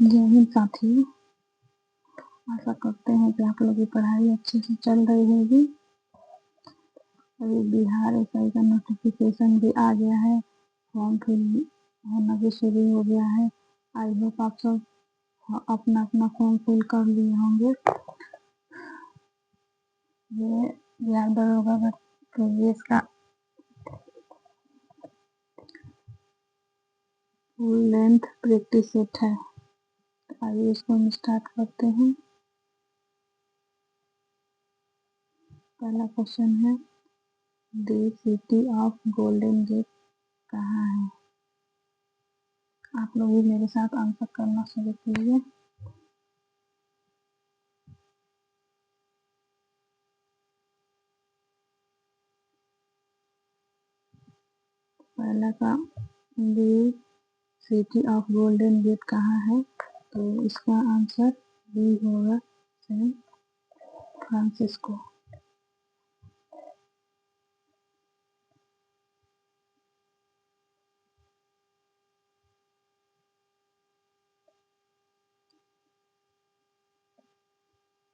जय हिंद साथियों, आशा करते हैं कि आप लोगों की पढ़ाई अच्छे से चल रही होगी। अभी बिहार एसआई का नोटिफिकेशन भी आ गया है, फॉर्म फिल होना भी शुरू हो गया है। आई होप आप सब अपना अपना फॉर्म फिल कर लिए होंगे। ये बिहार दरोगा प्रीवियस का फुल लेंथ प्रैक्टिस सेट है। तो आइए इसको हम स्टार्ट करते हैं। पहला क्वेश्चन है, the city of Golden Gate कहाँ है? आप लोग भी मेरे साथ आंसर करना शुरू कीजिए। पहला का the city of Golden Gate कहाँ है? तो इसका आंसर बी होगा, सैन फ्रांसिस्को।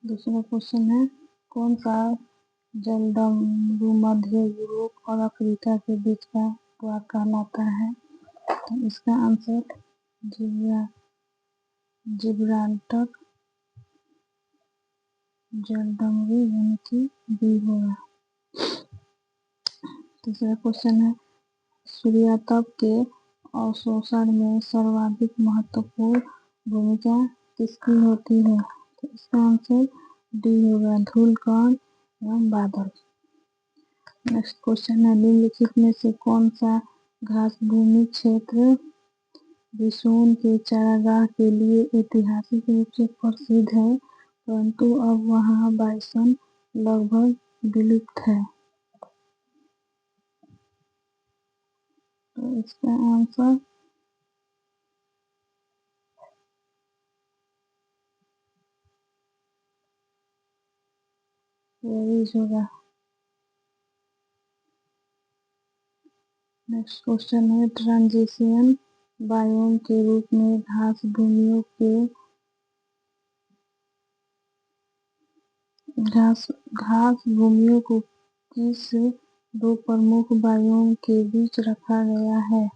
दूसरा क्वेश्चन है, कौन सा जलडमरू मध्य यूरोप और अफ्रीका के बीच का द्वार कहलाता है? तो इसका आंसर जिब्राल्टर जलडमरू यानी कि बी होगा। तीसरा क्वेश्चन है, सूर्यातप के अवशोषण में सर्वाधिक महत्वपूर्ण भूमिका किसकी होती है? तो इसका आंसर डी होगा, धूल कण एवं बादल। नेक्स्ट क्वेश्चन है, निम्नलिखित में से कौन सा घास भूमि क्षेत्र बिशून के चारागाह के लिए ऐतिहासिक रूप से प्रसिद्ध है, परंतु अब वहां बाइसन लगभग विलुप्त है? तो इसका आंसर वेरीज होगा। नेक्स्ट क्वेश्चन है, ट्रांजिशन बायोम के रूप में घास भूमियों को किस दो प्रमुख बायोम के बीच रखा गया है?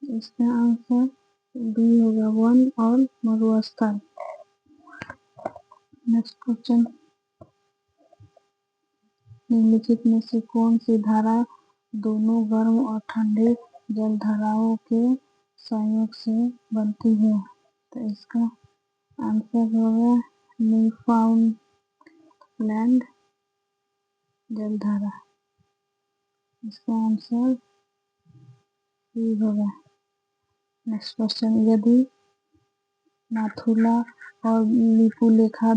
इसका आंसर बी होगा, वन और मरुस्थल। नेक्स्ट क्वेश्चन, निम्नलिखित में से कौन सी धारा दोनों गर्म और ठंडे जलधाराओं के संयोग से बनती है? तो इसका आंसर होगा न्यूफाउंडलैंड जलधारा। इसका आंसर सी होगा। नेक्स्ट क्वेश्चन, यदि नाथुला और लिपुलेखा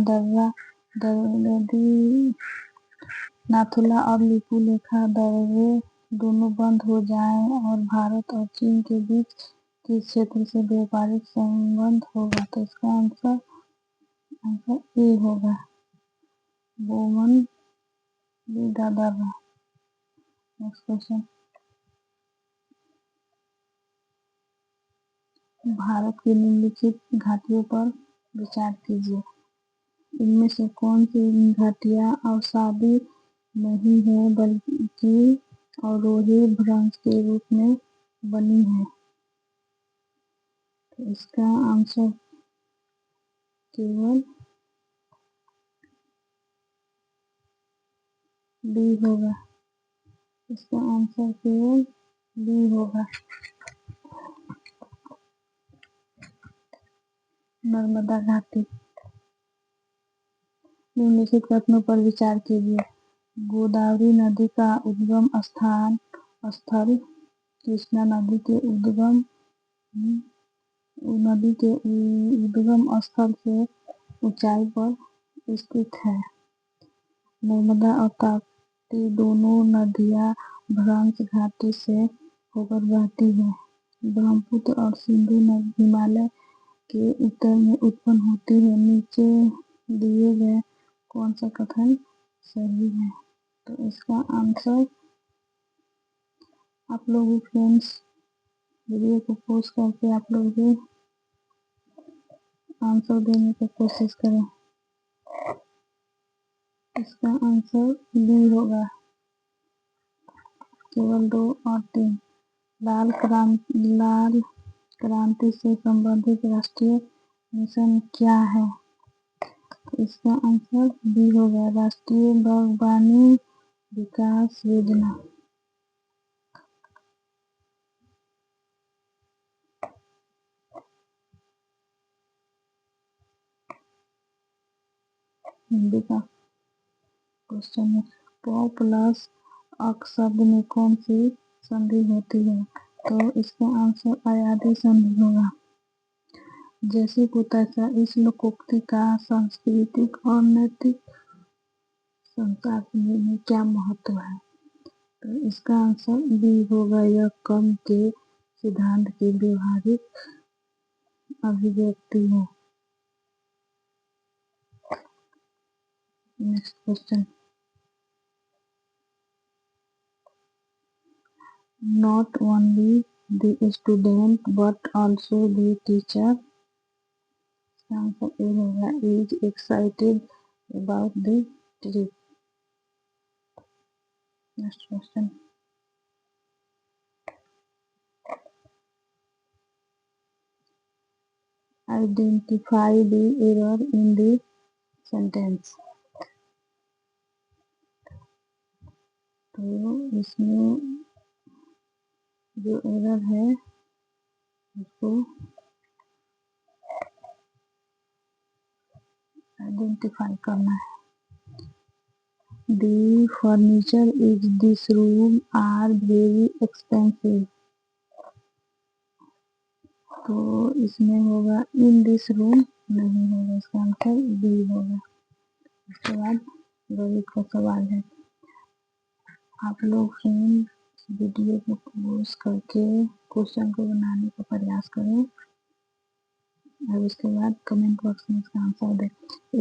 दर्रे दोनों बंद हो जाएं और भारत और चीन के बीच किस क्षेत्र से व्यापारिक संबंध होगा? तो इसका आंसर ए होगा, बोमन दर्रा। नेक्स्ट क्वेश्चन, भारत की निम्नलिखित घाटियों पर विचार कीजिए। इनमें से कौन सी घाटियां अवसादी नहीं है बल्कि अवरोही भ्रंश के रूप में बनी है? तो इसका आंसर केवल बी होगा। इसका आंसर केवल बी होगा, नर्मदा घाटी। निम्नलिखित कथनों पर विचार कीजिए। गोदावरी नदी का उद्गम स्थल कृष्णा नदी के उद्गम स्थल से ऊंचाई पर स्थित है। नर्मदा और ताप्ती दोनों नदियां भ्रंश घाटी से होकर बहती है। ब्रह्मपुत्र और सिंधु नदी हिमालय के उत्तर में उत्पन्न होती है। नीचे दिए गए कौन सा कथन सही है? तो इसका आंसर आप लोगों फ्रेंड्स वीडियो को पोस्ट करके आप लोग भी आंसर देने की कोशिश करें। इसका आंसर बी होगा, केवल 2 और 3। लाल क्रांति से संबंधित राष्ट्रीय मिशन क्या है? इसका आंसर बी होगा, राष्ट्रीय बागवानी विकास योजना। हिंदी का क्वेश्चन है, प प्लस अक शब्द में कौन सी संधि होती है? तो इसका आंसर अयादी संधि होगा। जैसे को तैसा इस लोकोक्ति का सांस्कृतिक और नैतिक संचार में क्या महत्व है? तो इसका आंसर बी होगा, यह कम के सिद्धांत की व्यवहारिक अभिव्यक्ति है। Next question, not only the student but also the teacher. Answer A होगा, is excited about the trip. Next question, identify the error in the sentence. तो इसमें जो एरर है उसको आइडेंटिफाई करना है। The furniture in this room are very expensive। तो इसमें होगा इन दिस रूम, नहीं होगा, इसका आंसर बी होगा। उसके बाद गणित का सवाल है, आप लोग फ्रेंड्स वीडियो को पॉज करके क्वेश्चन को बनाने का प्रयास करें और उसके बाद कमेंट बॉक्स में इसका आंसर दें।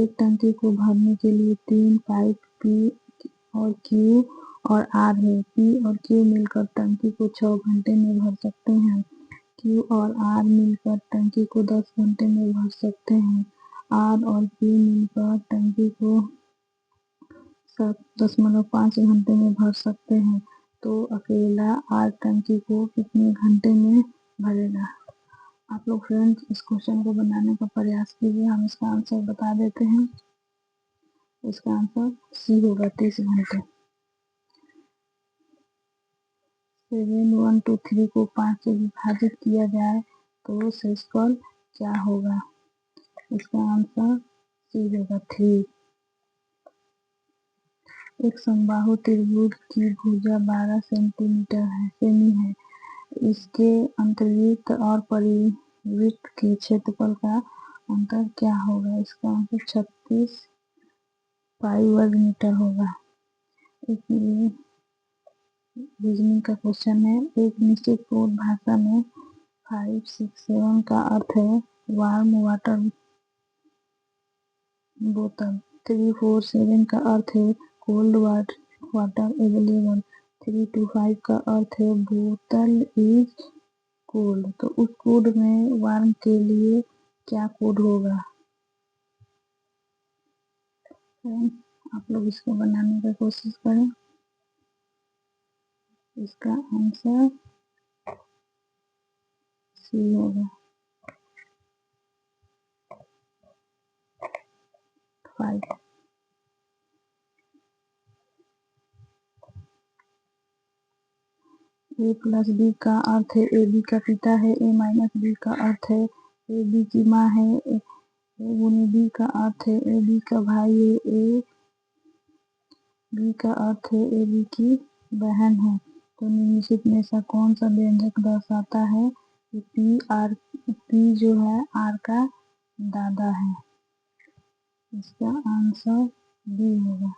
एक टंकी को भरने के लिए 3 पाइप पी और क्यू और आर है। पी और क्यू मिलकर टंकी को 6 घंटे में भर सकते हैं। क्यू और आर मिलकर टंकी को 10 घंटे में भर सकते हैं। आर और पी मिलकर टंकी को 7.5 घंटे में भर सकते हैं। तो अकेला आर टंकी को कितने घंटे में भरेगा? आप लोग फ्रेंड्स इस क्वेश्चन को बनाने का प्रयास कीजिए, हम इसका आंसर बता देते हैं। इसका आंसर सी होगा, 30 घंटे। 7 1 2 3 को 5 से विभाजित किया जाए तो शेषफल क्या होगा? इसका आंसर सी होगा, 3। एक समबाहु त्रिभुज की भुजा 12 सेमी है। इसके अंतर्वृत्त और परिवृत्त के क्षेत्रफल का अंतर क्या होगा? इसका आंसर 36 पाई वर्ग मीटर होगा। एक रीजनिंग का क्वेश्चन है, एक निश्चित कोड भाषा में 5 6 7 का अर्थ है वार्म वाटर बोतल। 3 4 7 का अर्थ है कोल्ड वाटर अवेलेबल। 3 2 5 का अर्थ है बोतल इज कोल्ड। तो उस कोड में वार्म के लिए क्या कोड होगा? आप लोग इसको बनाने की कोशिश करें। इसका आंसर सी होगा, 5। ए प्लस बी का अर्थ है ए बी का पिता है। ए माइनस बी का अर्थ है ए बी की माँ है। ए गुनी बी का अर्थ है ए बी का भाई है। ए बी का अर्थ है ए बी की बहन है। तो निम्नलिखित में से कौन सा व्यंजक दर्शाता है कि पी जो है आर का दादा है? इसका आंसर बी होगा।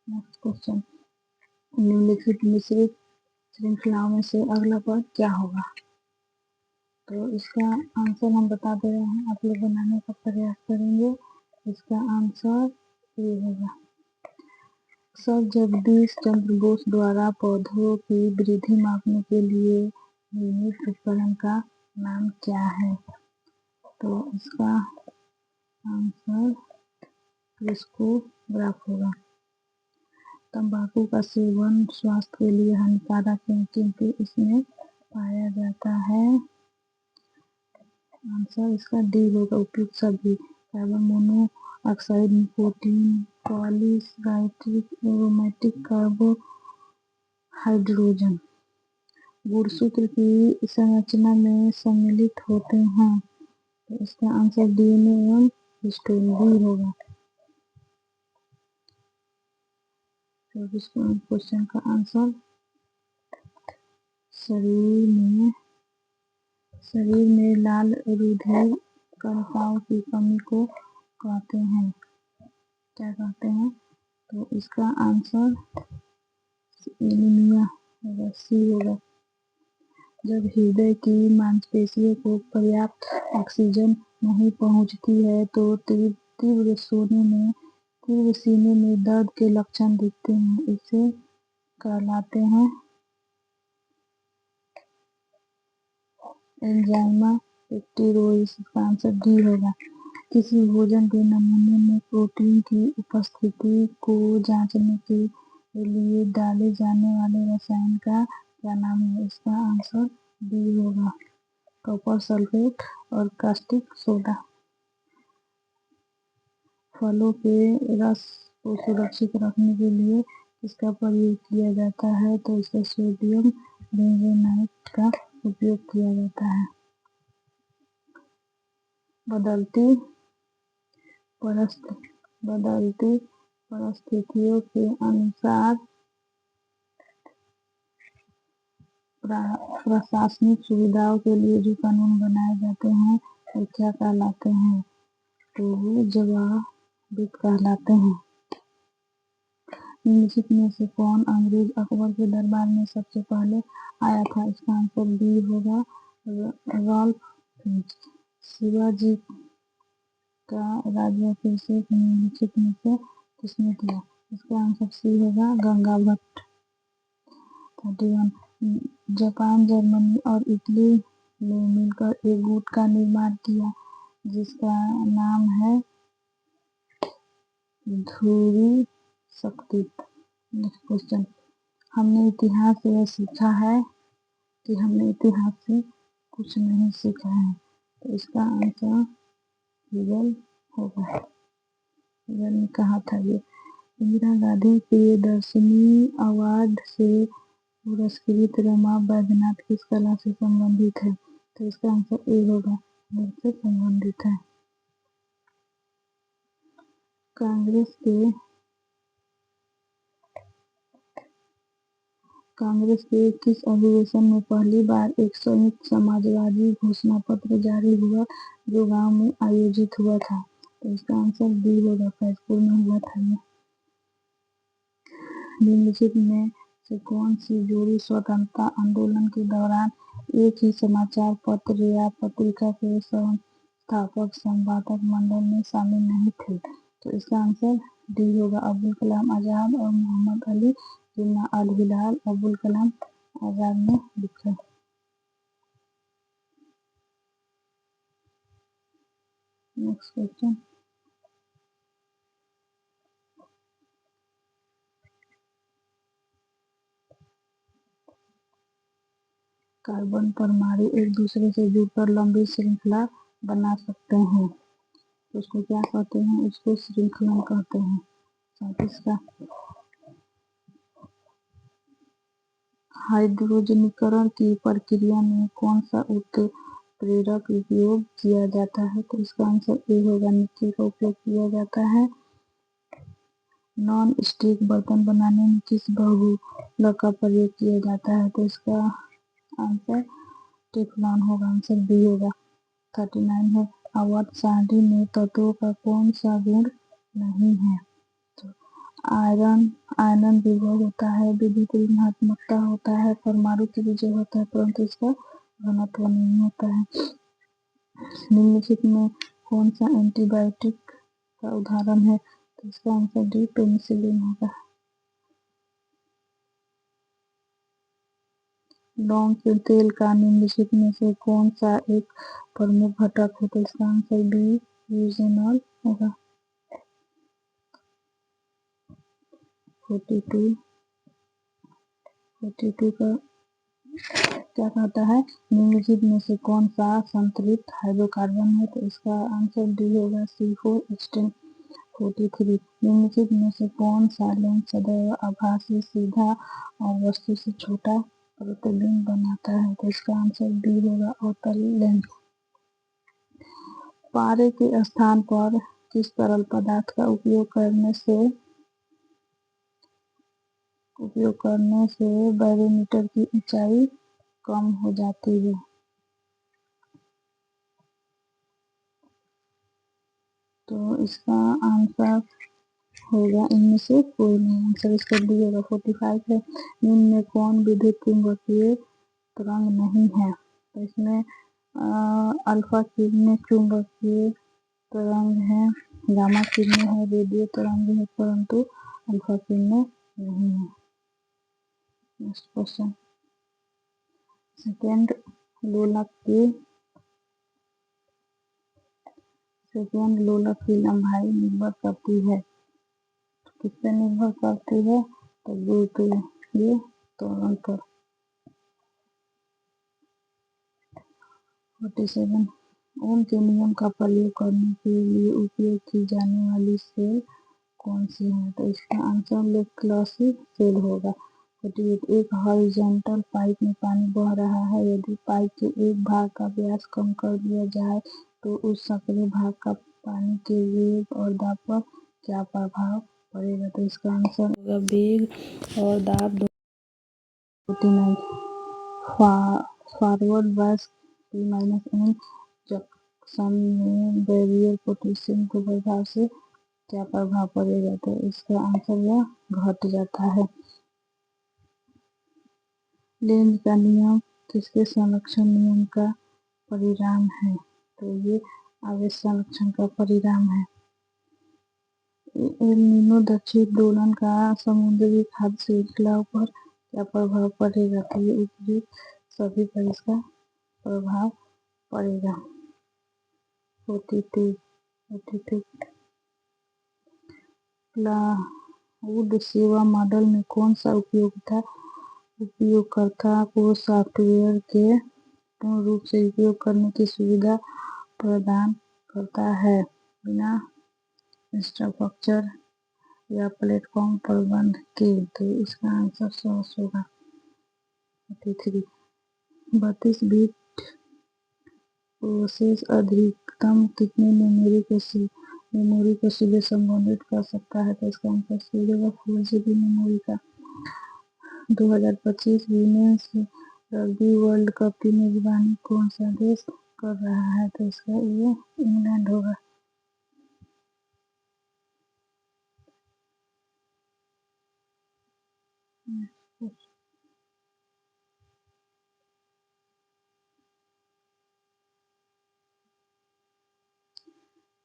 नेक्स्ट क्वेश्चन, निम्नलिखित मिश्रित श्रृंखलाओं में से अगला पद क्या होगा? तो इसका आंसर हम बता दे रहे हैं, आप लोग बनाने का प्रयास करेंगे। इसका आंसर ए होगा। सर जगदीश चंद्र बोस द्वारा पौधों की वृद्धि मापने के लिए निर्मित उपकरण का नाम क्या है? तो इसका आंसर क्रिस्कोग्राफ होगा। तंबाकू का सेवन स्वास्थ्य के लिए हानिकारक है क्योंकि इसमें पाया जाता है, आंसर इसका डी होगा, उपयुक्त सभी कार्बन मोनोऑक्साइड, निकोटीन, पॉलीसाइट्रिक एरोमेटिक कार्बोहाइड्रोजन गुणसूत्र की संरचना में सम्मिलित होते हैं। तो इसका आंसर डीएनए एवं हिस्टोन बी होगा। 24 क्वेश्चन का आंसर शरीर में लाल रुधिर कणिकाओं की कमी को कहते हैं, क्या कहते हैं? तो इसका आंसर एनीमिया होगा, सी होगा। जब हृदय की मांसपेशियों को पर्याप्त ऑक्सीजन नहीं पहुंचती है तो तीव्र सीने में दर्द के लक्षण दिखते हैं, इसे कहलाते हैं एंजाइना पेक्टोरिस। इसका आंसर डी होगा। किसी भोजन के नमूने में प्रोटीन की उपस्थिति को जांचने के लिए डाले जाने वाले रसायन का क्या नाम है? इसका आंसर डी होगा, कॉपर सल्फेट और कास्टिक सोडा। फलों के रस को सुरक्षित रखने के लिए इसका प्रयोग किया जाता है, तो इसका सोडियम बेंजोनाइट का उपयोग किया जाता है। बदलती परिस्थितियों के अनुसार प्रशासनिक सुविधाओं के लिए जो कानून बनाए जाते हैं वो क्या कहलाते हैं? तो वो जवाबित कहलाते हैं। निम्नलिखित में से कौन अंग्रेज अकबर के दरबार में सबसे पहले आया था? इसका आंसर बी होगा, रॉल्फ फिंच। शिवाजी का राज्याभिषेक निम्नलिखित में से किसने किया? इसका आंसर सी होगा, गंगा भट्ट। 31 जापान, जर्मनी और इटली ने मिलकर एक गुट का निर्माण किया जिसका नाम है ध्रुवी शक्ति। नेक्स्ट क्वेश्चन, हमने इतिहास से यह सीखा है कि हमने इतिहास से कुछ नहीं सीखा है, तो इसका आंसर गूगल होगा। गूगल ने कहा था ये। इंदिरा गांधी प्रियदर्शनी अवार्ड से पुरस्कृत रमा बैद्यनाथ किस कला से संबंधित है? तो इसका आंसर ए होगा, नृत्य से संबंधित है। कांग्रेस के किस अधिवेशन में पहली बार एक संयुक्त समाजवादी घोषणा पत्र जारी हुआ जो गांव में आयोजित हुआ था? तो इसका आंसर बी होगा, फैजपुर में हुआ था ये। निम्नलिखित में से कौन सी जोड़ी स्वतंत्रता आंदोलन के दौरान एक ही समाचार पत्र या पत्रिका के संस्थापक संपादक मंडल में शामिल नहीं थे? तो इसका आंसर डी होगा, अब्दुल कलाम आजाद और मोहम्मद अली जिन्ना। अल हिलाल अब्दुल कलाम आजाद ने लिखा। नेक्स्ट क्वेश्चन, कार्बन परमाणु एक दूसरे से जुड़कर लंबी श्रृंखला बना सकते हैं, तो उसको क्या कहते हैं? उसको श्रृंखला कहते हैं। 37 का हाइड्रोजनीकरण की प्रक्रिया में कौन सा उत्प्रेरक उपयोग किया जाता है? तो इसका आंसर ए होगा, निकेल का उपयोग किया जाता है। नॉन स्टिक बर्तन बनाने में किस बहुलक का प्रयोग किया जाता है? तो इसका आंसर टेफ्लॉन होगा, आंसर बी होगा। 39 है, आवर्त सारणी में तत्वों का कौन सा गुण नहीं है? तो आयरन विभव होता है, विद्युत ऋणात्मकता होता है, परमाणु की विजय होता है, परंतु इसका घनत्व नहीं होता है। निम्नलिखित में कौन सा एंटीबायोटिक का उदाहरण है? तो इसका आंसर डी पेनिसिलिन होगा। लौंग के तेल का निम्नलिखित में से कौन सा एक प्रमुख घटक है? तो इसका आंसर बी यूजेनॉल होगा। 42 का क्या कहता है, निम्नलिखित में से कौन सा संतृप्त हाइड्रोकार्बन है? तो इसका आंसर डी होगा C4H10। 43 निम्नलिखित में से कौन सा लेंस सदैव आभासी सीधा और वस्तु से छोटा प्रतिबिंब बनाता है? तो इसका आंसर बी होगा अवतल लेंस। पारे के स्थान पर किस तरल पदार्थ का उपयोग करने से बैरोमीटर की ऊंचाई कम हो जाती है? तो इसका आंसर होगा इनमें से कोई नहीं। आंसर इसका डी होगा। 45 है निम्न में कौन विद्युत चुंबकीय तरंग नहीं है? तो इसमें अल्फा किरणें चुंबकीय तरंग है, गामा किरणें है, रेडियो तरंग है, परंतु अल्फा किरणें नहीं है। Next question. सेकेंड लोलक की लंबाई निर्भर करती है, किस पे निर्भर करती है? तो गुरुत्वीय त्वरण पर। 47 ओम के नियम का प्रयोग करने के लिए उपयोग की जाने वाली सेल कौन सी है? तो इसका आंसर लेक्लॉसी सेल होगा। 48 एक हॉरिजॉन्टल पाइप में पानी बह रहा है, यदि पाइप के एक भाग का व्यास कम कर दिया जाए तो उस संकरे भाग का पानी के वेग और दाब पर क्या प्रभाव पड़ेगा? तो इसका आंसर होगा वेग और दाब। 49 फॉरवर्ड बस P-N जंक्शन में बैरियर पोटेंशियल के प्रभाव से क्या प्रभाव पड़ेगा? तो इसका आंसर यह घट जाता है। लेंज का नियम किसके संरक्षण नियम का परिणाम है? तो ये आवेश संरक्षण का परिणाम है। एल नीनो दक्षिण दोलन का समुद्री खाद्य श्रृंखला पर क्या प्रभाव पड़ेगा? तो ये उपयुक्त सभी पर इसका प्रभाव पड़ेगा। 42 क्लाउड सेवा मॉडल में कौन सा उपयोगकर्ता को सॉफ्टवेयर के पूर्ण रूप से उपयोग करने की सुविधा प्रदान करता है, बिना इंफ्रास्ट्रक्चर या प्लेटफॉर्म प्रबंध के? तो इसका आंसर सॉस होगा। 43 32 बिट प्रोसेस अधिकतम कितने मेमोरी को सीधे संबोधित कर सकता है? तो इसका आंसर सी होगा 4 GB मेमोरी का। 2025 वीमेंस रग्बी वर्ल्ड कप की मेजबानी कौन सा देश कर रहा है? तो इसका ये इंग्लैंड होगा।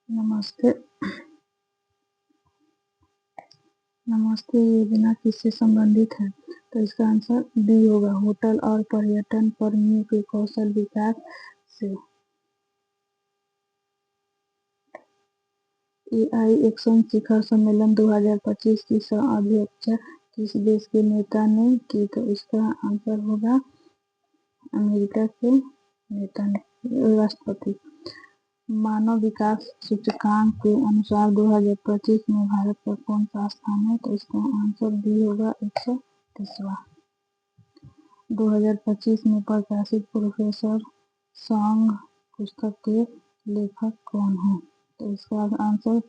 नमस्ते योजना किससे संबंधित है? तो इसका आंसर बी होगा होटल और पर्यटन कर्मियों के कौशल विकास से। एआई एक्शन शिखर सम्मेलन 2025 की सह अध्यक्षता किस देश के नेता ने की? तो इसका आंसर होगा अमेरिका के नेता ने, राष्ट्रपति। मानव विकास सूचकांक के अनुसार 2025 में भारत का कौन सा स्थान है? तो इसका आंसर बी होगा 130वां। 2025 में प्रकाशित प्रोफेसर सॉन्ग पुस्तक के लेखक कौन हैं? तो इसका आंसर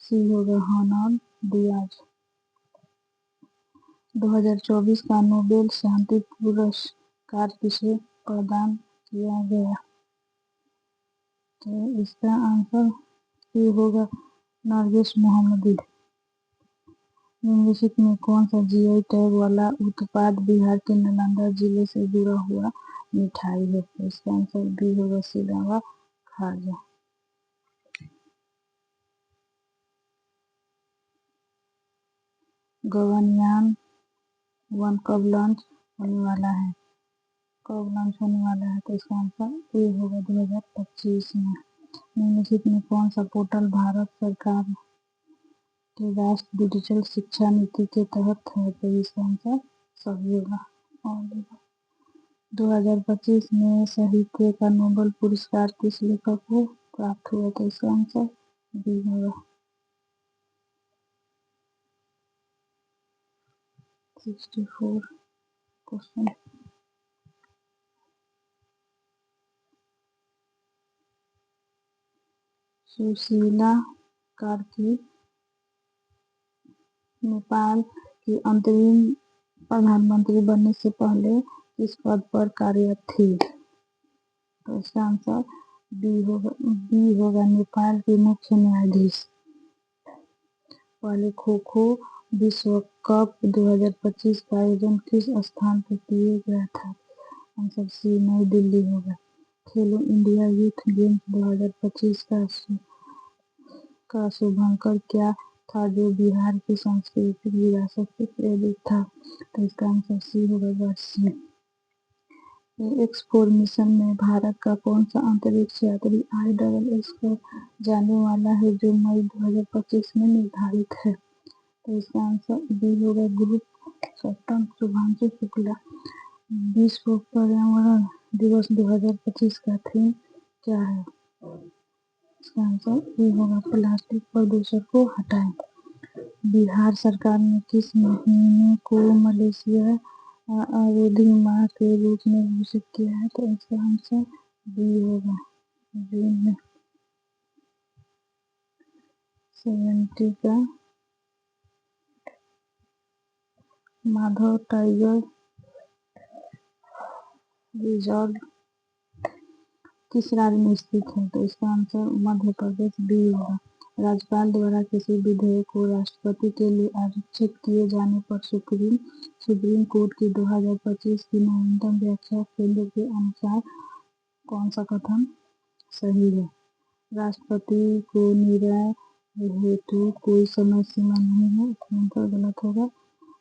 सी होगा हर्नाल्ड डियाज। 2024 का नोबेल शांति पुरस्कार किसे प्रदान किया गया? तो इसका आंसर सी होगा नरगिस मोहम्मदी। निम्नलिखित में कौन सा जीआई टैग वाला उत्पाद बिहार के नालंदा जिले से जुड़ा हुआ मिठाई है? तो इसका आंसर बी होगा सिलावा खाजा। गगनयान 1 कब लॉन्च होने वाला है? कब लॉन्च होने वाला है? तो इसका आंसर ए होगा 2025 में। निम्नलिखित में कौन सा पोर्टल भारत सरकार के राष्ट्रीय डिजिटल शिक्षा नीति के तहत है? तो इसका आंसर सही होगा। और 2025 में साहित्य का नोबेल पुरस्कार किस लेखक को प्राप्त हुआ? तो इसका आंसर बी होगा। 64 क्वेश्चन। सुशीला कार्की नेपाल की अंतरिम प्रधानमंत्री बनने से पहले किस पद पर कार्यरत थी? तो इसका आंसर बी होगा नेपाल के मुख्य न्यायाधीश। पहले खो खो विश्व कप 2025 का आयोजन किस स्थान पर किया गया था? आंसर सी नई दिल्ली होगा। खेलो इंडिया यूथ गेम्स 2025 का शुभांकर क्या था जो बिहार की सांस्कृतिक विरासत से प्रेरित था? तो इसका आंसर सी होगा वर्षी। एक्स-4 मिशन में भारत का कौन सा अंतरिक्ष यात्री ISS पर जाने वाला है जो मई 2025 में निर्धारित है? तो इसका आंसर बी होगा ग्रुप कैप्टन शुभांशु शुक्ला। विश्व पर्यावरण दिवस 2025 का थीम क्या है? इसका आंसर बी होगा प्लास्टिक प्रदूषण को हटाएं। बिहार सरकार ने किस महीने को मलेशिया आबादी माह के रूप में घोषित किया है? तो इसका आंसर बी होगा जून में। 70 का माधव टाइगर रिजर्व किस राज्य में स्थित है? तो इसका आंसर मध्य प्रदेश बी होगा। राज्यपाल द्वारा किसी विधेयक को राष्ट्रपति के लिए आरक्षित किए जाने पर सुप्रीम कोर्ट की 2025 की नवीनतम व्याख्या केंद्र के अनुसार कौन सा कथन सही है? राष्ट्रपति को निर्णय हेतु कोई समय सीमा नहीं है, इसका आंसर गलत होगा।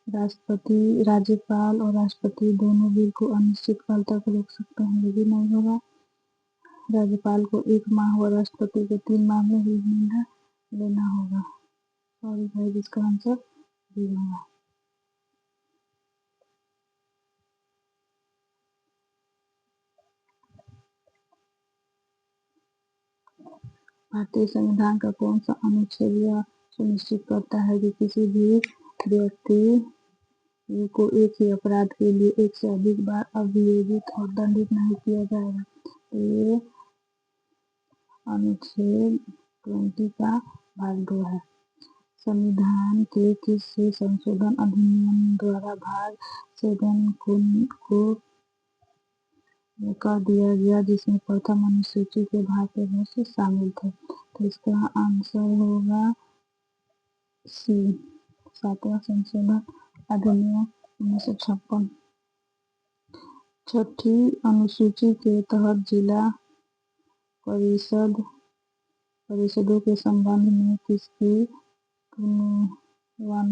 राज्यपाल और राष्ट्रपति दोनों बिल को अनिश्चित काल तक रोक सकते हैं, ये भी नहीं होगा। राज्यपाल को 1 माह व राष्ट्रपति को 3 माह में ही निर्णय लेना होगा। सॉरी भाई, इसका आंसर बी होगा। भारतीय संविधान का कौन सा अनुच्छेद यह सुनिश्चित करता है कि किसी भी व्यक्ति को एक ही अपराध के लिए एक से अधिक बार अभियोजित और दंडित नहीं किया जाएगा? तो ये अनुच्छेद 20 का भाग 2 है। संविधान के किस संशोधन अधिनियम द्वारा भाग 7 को कर दिया गया जिसमें प्रथम अनुसूची के भारतीय भाषा शामिल थे? तो इसका आंसर होगा सी 7वां संशोधन अधिनियम 1956। छठी अनुसूची के तहत जिला परिषदों के संबंध में किसकी पूर्वानुमति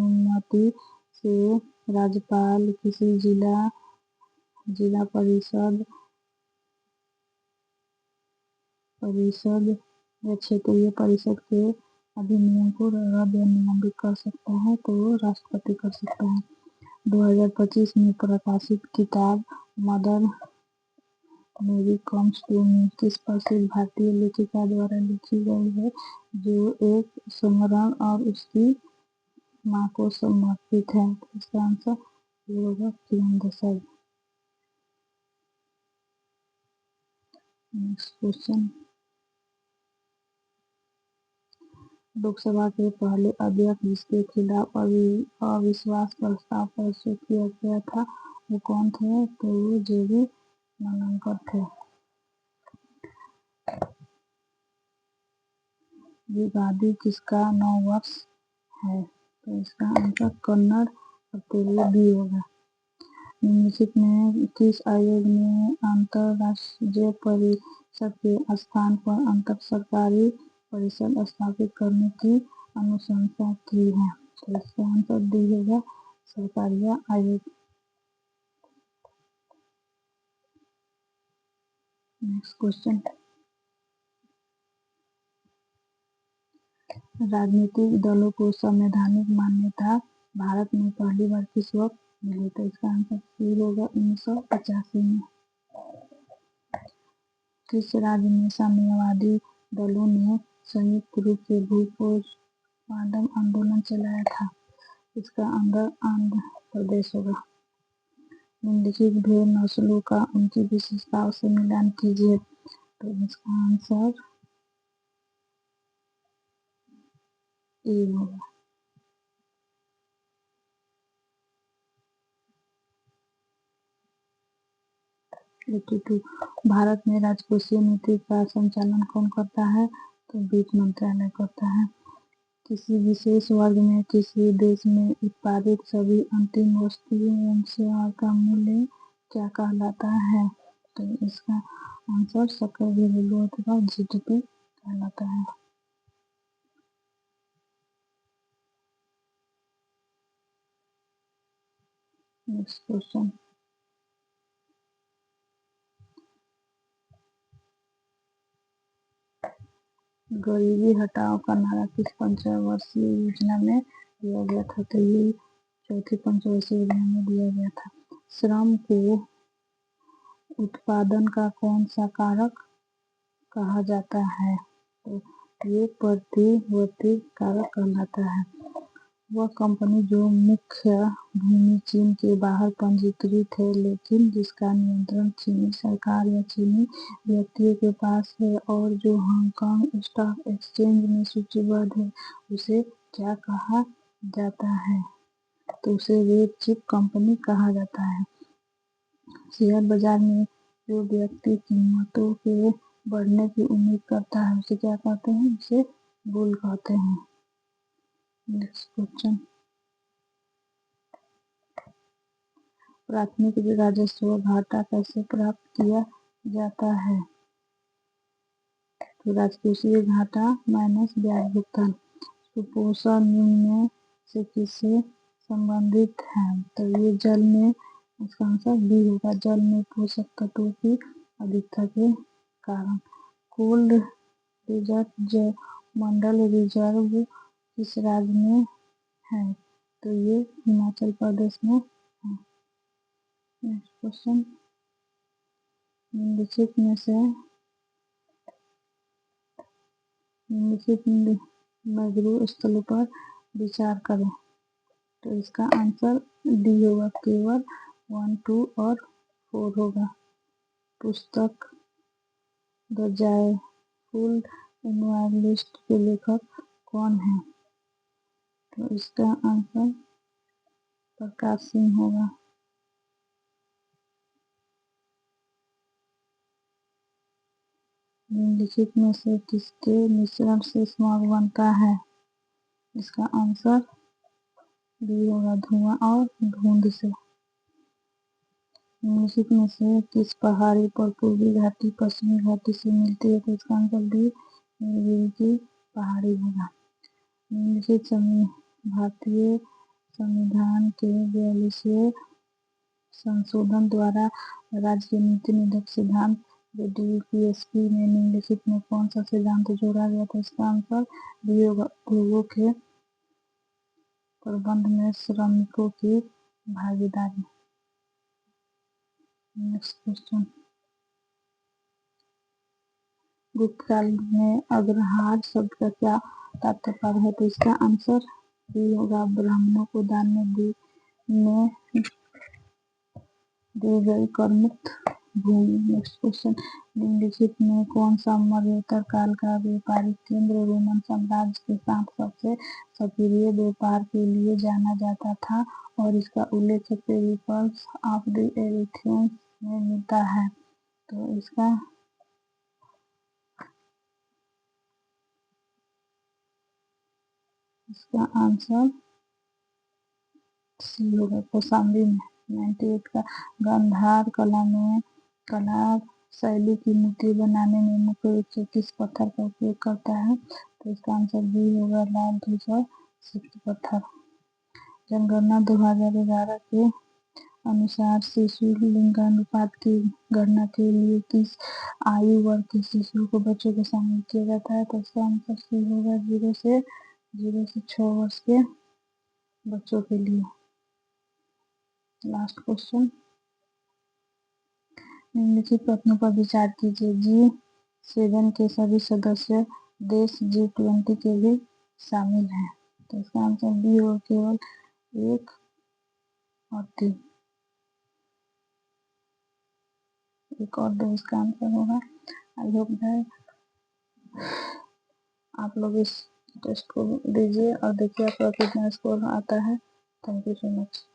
से राज्यपाल किसी जिला परिषद या क्षेत्रीय परिषद के अधिनियम को रद्द या निलंबित कर सकता है? तो राष्ट्रपति कर सकता है। 2025 में प्रकाशित किताब मदर मेरी कम्स टू मी किस प्रसिद्ध भारतीय लेखिका द्वारा लिखी गई है जो एक संवरण और उसकी मां को समर्पित है? इसका आंसर ये होगा किरण देसाई। Next question. लोकसभा के पहले अध्यक्ष जिसके खिलाफ अविश्वास प्रस्ताव प्रस्तुत किया गया था वो कौन थे? तो वो JB नवलखर थे। युगादि किसका नववर्ष है? तो इसका आंसर कन्नड़ और तेलुगु बी होगा। निम्नलिखित में किस आयोग ने अंतरराष्ट्रीय परिषद के स्थान पर अंतर सरकारी परिषद स्थापित करने की अनुशंसा की है? तो इसका आंसर डी होगा सरकारिया आयोग। नेक्स्ट क्वेश्चन, राजनीतिक दलों को संवैधानिक मान्यता भारत में पहली बार किस वक्त मिली? तो इसका आंसर सी होगा 1985 में। किस राज्य में साम्यवादी दलों ने संयुक्त रूप से भूपोष्पादन आंदोलन चलाया था? इसका आंध्र प्रदेश होगा। निम्नलिखित भेड़ नस्लों का उनकी विशेषताओं से मिलान कीजिए। तो इसका आंसर ए होगा। 82, भारत में राजकोषीय नीति का संचालन कौन करता है? तो वित्त मंत्रालय करता है। किसी विशेष वर्ग में किसी देश में उत्पादित सभी अंतिम वस्तुओं एवं सेवाओं का मूल्य क्या कहलाता है? तो इसका आंसर सकल घरेलू अथवा जीडीपी कहलाता है। नेक्स्ट क्वेश्चन, गरीबी हटाओ का नारा किस पंचवर्षीय योजना में दिया गया था? तो ये चौथी पंचवर्षीय योजना में दिया गया था। श्रम को उत्पादन का कौन सा कारक कहा जाता है? तो ये प्रतिवर्ती कारक कहलाता है। वह कंपनी जो मुख्य भूमि चीन के बाहर पंजीकृत है लेकिन जिसका नियंत्रण चीनी सरकार या चीनी व्यक्तियों के पास है और जो हांगकांग स्टॉक एक्सचेंज में सूचीबद्ध है, उसे क्या कहा जाता है? तो उसे रेड चिप कंपनी कहा जाता है। शेयर बाजार में जो व्यक्ति कीमतों के बढ़ने की उम्मीद करता है उसे क्या कहते हैं? उसे बुल कहते हैं। नेक्स्ट क्वेश्चन, प्राथमिक राजस्व घाटा कैसे प्राप्त किया जाता है? तो राजकोषीय घाटा माइनस ब्याज भुगतान। कुपोषण निम्न से किससे संबंधित है? तो ये जल में, इसका आंसर बी होगा, जल में पोषक तत्वों की अधिकता के कारण। कोल्ड रिजर्व मंडल रिजर्व किस राज्य में है? तो ये हिमाचल प्रदेश में है। नेक्स्ट क्वेश्चन, निम्नलिखित में से निम्नलिखित मैग्रो स्थलों पर विचार करें। तो इसका आंसर डी होगा, केवल 1, 2 और 4 होगा। पुस्तक द जॉयफुल इनवायरलिस्ट के लेखक कौन है? तो इसका आंसर प्रकाश सिंह होगा। निम्नलिखित में से किसके मिश्रण से स्मॉग बनता है? इसका आंसर बी होगा, धुआं और धुंध से। निम्नलिखित में से किस पहाड़ी पर पूर्वी घाटी पश्चिमी घाटी से मिलती है? तो इसका आंसर बी नीलगिरी की पहाड़ी होगा। निम्नलिखित भारतीय संविधान के 42वें संशोधन द्वारा राज्य के नीति निर्धारक सिद्धांत DPSP में निम्नलिखित में कौन सा सिद्धांत जोड़ा गया था? इसका आंसर बी होगा, उद्योगों के प्रबंध में श्रमिकों की भागीदारी। नेक्स्ट क्वेश्चन, गुप्त काल में अग्रहार शब्द का क्या तात्पर्य है? तो इसका आंसर बी होगा, ब्राह्मणों को दान में दी गई करमुक्त भूमि। नेक्स्ट क्वेश्चन, निम्नलिखित में कौन सा मध्ययुगीन काल का व्यापारिक केंद्र रोमन साम्राज्य के साथ सबसे सक्रिय व्यापार के लिए जाना जाता था और इसका उल्लेख पेरिप्लस ऑफ द एरिथ्रियंस में मिलता है? तो इसका आंसर सी होगा, कौशाम्बी में। 98 का, गांधार कला शैली की मूर्ति बनाने में मुख्य रूप से किस पत्थर का उपयोग करता है? तो इसका आंसर बी होगा, लाल धूसर सिक्त पत्थर। जनगणना 2011 के अनुसार शिशु लिंगानुपात की गणना के लिए किस आयु वर्ग के शिशु को बच्चों को शामिल किया जाता है? तो इसका आंसर सी होगा, 0 से 6 वर्ष के बच्चों के लिए। लास्ट क्वेश्चन, निम्नलिखित प्रश्नों पर विचार कीजिए। G7 के सभी सदस्य देश G20 के भी शामिल हैं। तो इसका आंसर बी और केवल 1 और 3, 1 और 2 इसका आंसर होगा। आई होप दैट आप लोग इस टेस्ट को दीजिए और देखिए आपका कितना स्कोर आता है। Thank you so much.